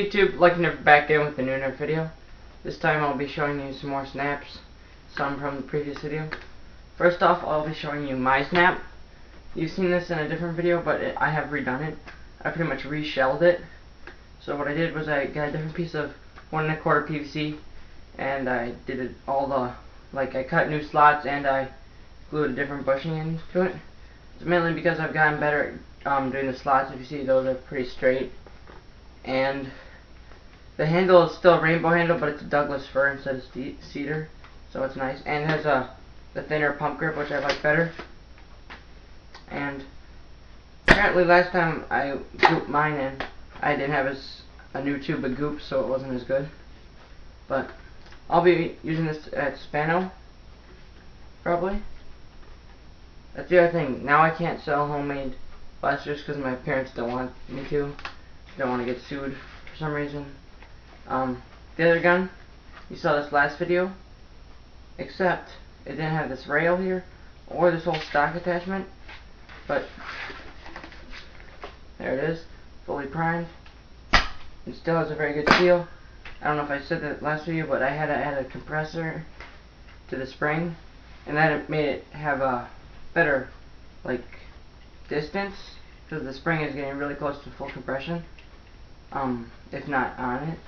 YouTube, like Nerf back in with a new Nerf video. This time I'll be showing you some more snaps, some from the previous video. First off, I'll be showing you my snap. You've seen this in a different video, but I have redone it. I pretty much reshelled it. So what I did was I got a different piece of 1 1/4 PVC, and I did it all the, like I cut new slots and I glued a different bushing into it. It's mainly because I've gotten better at doing the slots. If you see, those are pretty straight. And the handle is still a rainbow handle, but it's a Douglas fir instead of cedar, so it's nice. And it has the thinner pump grip, which I like better. And apparently last time I gooped mine in, I didn't have a new tube of goop, so it wasn't as good. But I'll be using this at Spano, probably. That's the other thing. Now I can't sell homemade blasters because my parents don't want me to. Don't want to get sued for some reason. The other gun, you saw this last video, except it didn't have this rail here or this whole stock attachment, but there it is, fully primed. It still has a very good seal. I don't know if I said that last video, but I had to add a compressor to the spring, and that made it have a better distance, because the spring is getting really close to full compression, if not on it,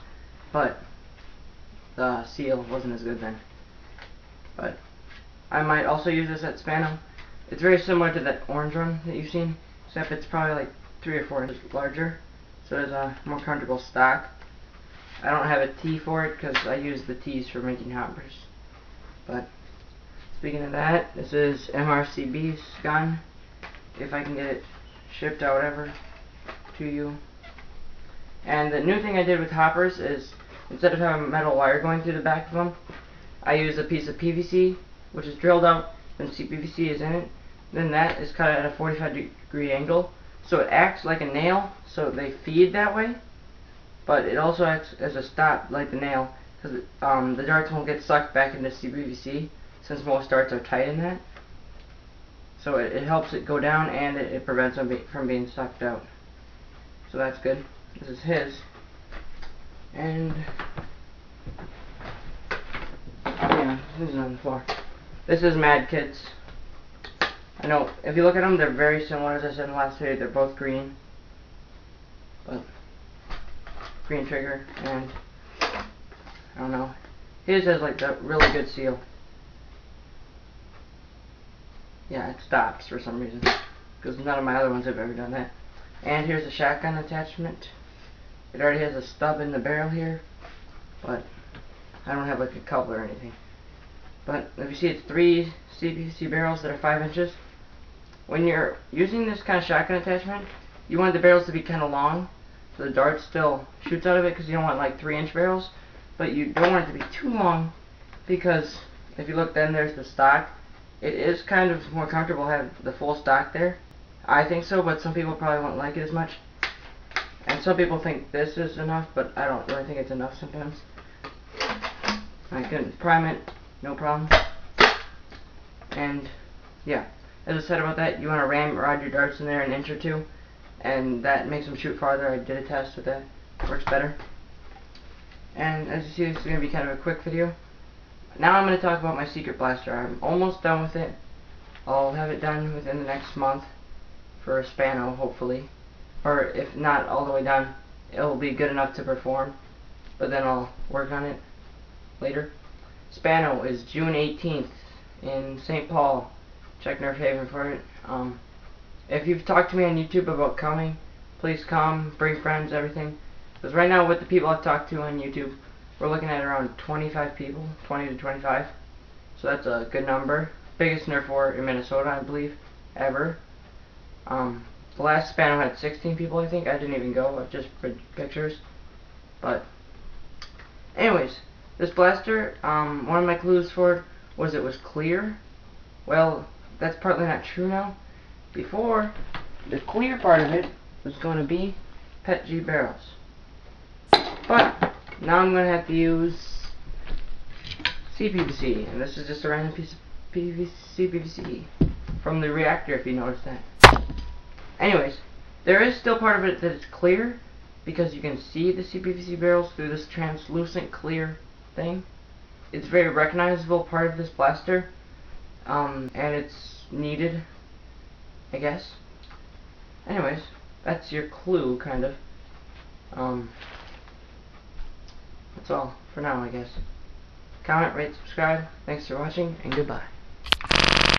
but the seal wasn't as good then. But I might also use this at Spano. It's very similar to that orange one that you've seen, except it's probably like 3 or 4 inches larger, so it's a more comfortable stock. I don't have a T for it because I use the T's for making hoppers. But speaking of that, this is MRCB's gun, if I can get it shipped out whatever to you. And the new thing I did with hoppers is, instead of having a metal wire going through the back of them, I use a piece of PVC, which is drilled out when CPVC is in it. Then that is cut at a 45-degree angle, so it acts like a nail, so they feed that way. But it also acts as a stop, like the nail, because the darts won't get sucked back into CPVC, since most darts are tight in that. So it helps it go down, and it prevents them from being sucked out. So that's good. This is his. And yeah, this is on the floor. This is Mad Kids. I know, if you look at them, they're very similar. As I said in the last video, they're both green. But green trigger, and I don't know. His has like the really good seal. Yeah, it stops for some reason, because none of my other ones have ever done that. And here's a shotgun attachment. It already has a stub in the barrel here, but I don't have like a coupler or anything. But if you see, it's 3 CPVC barrels that are 5 inches. When you're using this kind of shotgun attachment, you want the barrels to be kind of long, so the dart still shoots out of it, because you don't want like 3-inch barrels, but you don't want it to be too long, because if you look, then there's the stock. It is kind of more comfortable to have the full stock there. I think so, but some people probably won't like it as much. And some people think this is enough, but I don't really think it's enough sometimes. I can prime it, no problem. And yeah, as I said about that, you want to ramrod your darts in there an inch or 2, and that makes them shoot farther. I did a test with that. Works better. And as you see, this is going to be kind of a quick video. Now I'm going to talk about my secret blaster. I'm almost done with it. I'll have it done within the next month for a Spano, hopefully. Or if not all the way done, it'll be good enough to perform. But then I'll work on it later. Spano is June 18th in St. Paul. Check Nerf Haven for it. If you've talked to me on YouTube about coming, please come, bring friends, everything. Because right now with the people I've talked to on YouTube, we're looking at around 25 people, 20 to 25. So that's a good number. Biggest Nerf war in Minnesota, I believe, ever. The last Spano had 16 people, I think. I didn't even go, I just read pictures. But anyways, this blaster, one of my clues for it was it was clear. Well, that's partly not true now. Before, the clear part of it was going to be PETG barrels. But now I'm going to have to use CPVC, and this is just a random piece of CPVC from the reactor, if you notice that. Anyways, there is still part of it that is clear, because you can see the CPVC barrels through this translucent clear thing. It's a very recognizable part of this blaster, and it's needed, I guess. Anyways, that's your clue, kind of. That's all for now, I guess. Comment, rate, subscribe. Thanks for watching, and goodbye.